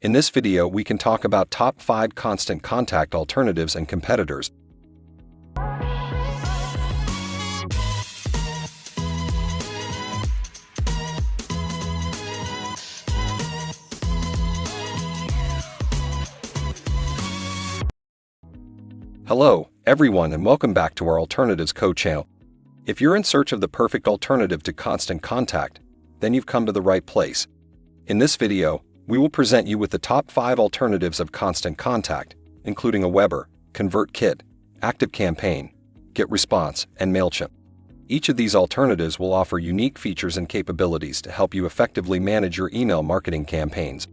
In this video, we can talk about top 5 constant contact alternatives and competitors. Hello, everyone, and welcome back to our Alternatives Code channel. If you're in search of the perfect alternative to constant contact, then you've come to the right place. In this video, we will present you with the top 5 alternatives of constant contact, including AWeber, ConvertKit, ActiveCampaign, GetResponse, and MailChimp. Each of these alternatives will offer unique features and capabilities to help you effectively manage your email marketing campaigns.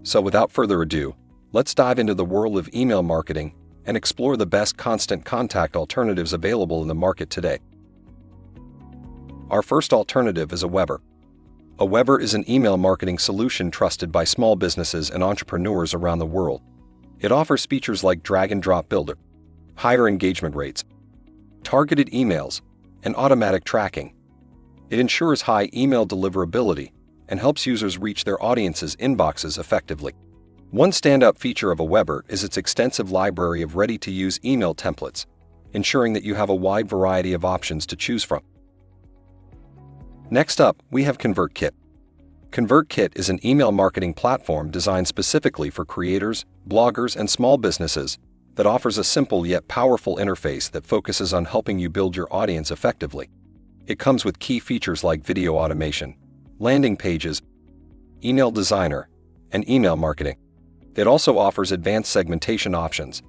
So without further ado, let's dive into the world of email marketing and explore the best constant contact alternatives available in the market today. Our first alternative is AWeber. AWeber is an email marketing solution trusted by small businesses and entrepreneurs around the world. It offers features like drag-and-drop builder, higher engagement rates, targeted emails, and automatic tracking. It ensures high email deliverability and helps users reach their audience's inboxes effectively. One standout feature of AWeber is its extensive library of ready-to-use email templates, ensuring that you have a wide variety of options to choose from. Next up, we have ConvertKit. ConvertKit is an email marketing platform designed specifically for creators, bloggers, and small businesses that offers a simple yet powerful interface that focuses on helping you build your audience effectively. It comes with key features like video automation, landing pages, email designer, and email marketing. It also offers advanced segmentation options,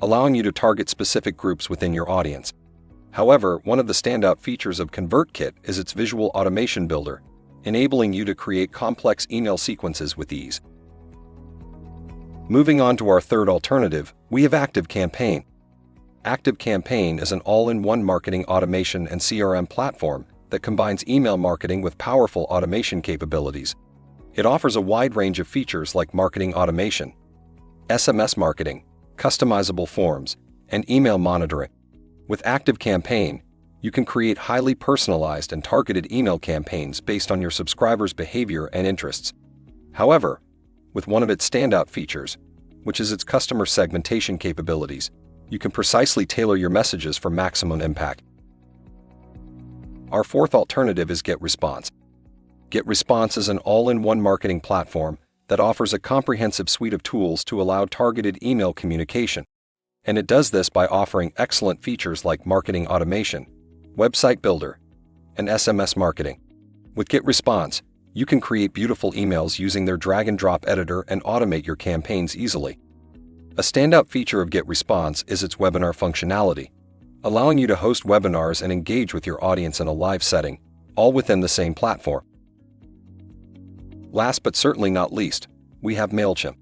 allowing you to target specific groups within your audience. However, one of the standout features of ConvertKit is its visual automation builder, enabling you to create complex email sequences with ease. Moving on to our third alternative, we have ActiveCampaign. ActiveCampaign is an all-in-one marketing automation and CRM platform that combines email marketing with powerful automation capabilities. It offers a wide range of features like marketing automation, SMS marketing, customizable forms, and email monitoring. With ActiveCampaign, you can create highly personalized and targeted email campaigns based on your subscribers' behavior and interests. However, with one of its standout features, which is its customer segmentation capabilities, you can precisely tailor your messages for maximum impact. Our fourth alternative is GetResponse. GetResponse is an all-in-one marketing platform that offers a comprehensive suite of tools to allow targeted email communication. And it does this by offering excellent features like marketing automation, website builder, and SMS marketing. With GetResponse, you can create beautiful emails using their drag-and-drop editor and automate your campaigns easily. A standout feature of GetResponse is its webinar functionality, allowing you to host webinars and engage with your audience in a live setting, all within the same platform. Last but certainly not least, we have MailChimp.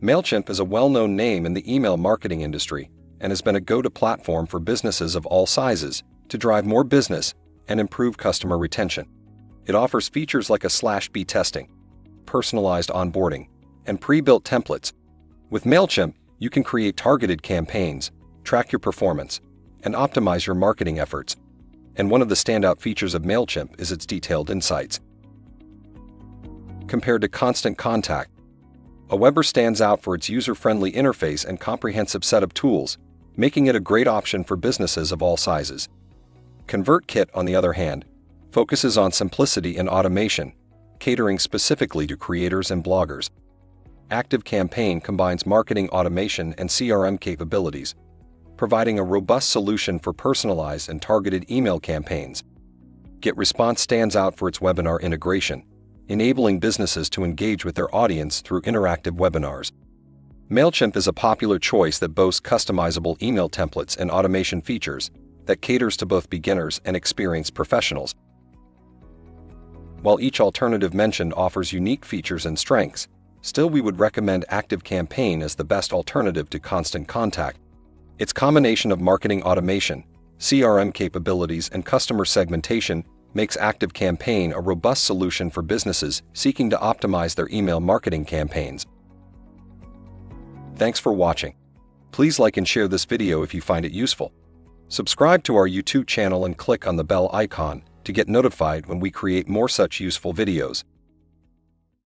MailChimp is a well-known name in the email marketing industry and has been a go-to platform for businesses of all sizes to drive more business and improve customer retention. It offers features like a /B testing, personalized onboarding, and pre-built templates. With MailChimp, you can create targeted campaigns, track your performance, and optimize your marketing efforts. And one of the standout features of MailChimp is its detailed insights. Compared to Constant Contact, AWeber stands out for its user-friendly interface and comprehensive set of tools, making it a great option for businesses of all sizes. ConvertKit, on the other hand, focuses on simplicity and automation, catering specifically to creators and bloggers. ActiveCampaign combines marketing automation and CRM capabilities, providing a robust solution for personalized and targeted email campaigns. GetResponse stands out for its webinar integration, enabling businesses to engage with their audience through interactive webinars. MailChimp is a popular choice that boasts customizable email templates and automation features that caters to both beginners and experienced professionals. While each alternative mentioned offers unique features and strengths, still we would recommend ActiveCampaign as the best alternative to Constant Contact. Its combination of marketing automation, CRM capabilities, and customer segmentation makes ActiveCampaign a robust solution for businesses seeking to optimize their email marketing campaigns. Thanks for watching. Please like and share this video if you find it useful. Subscribe to our YouTube channel and click on the bell icon to get notified when we create more such useful videos.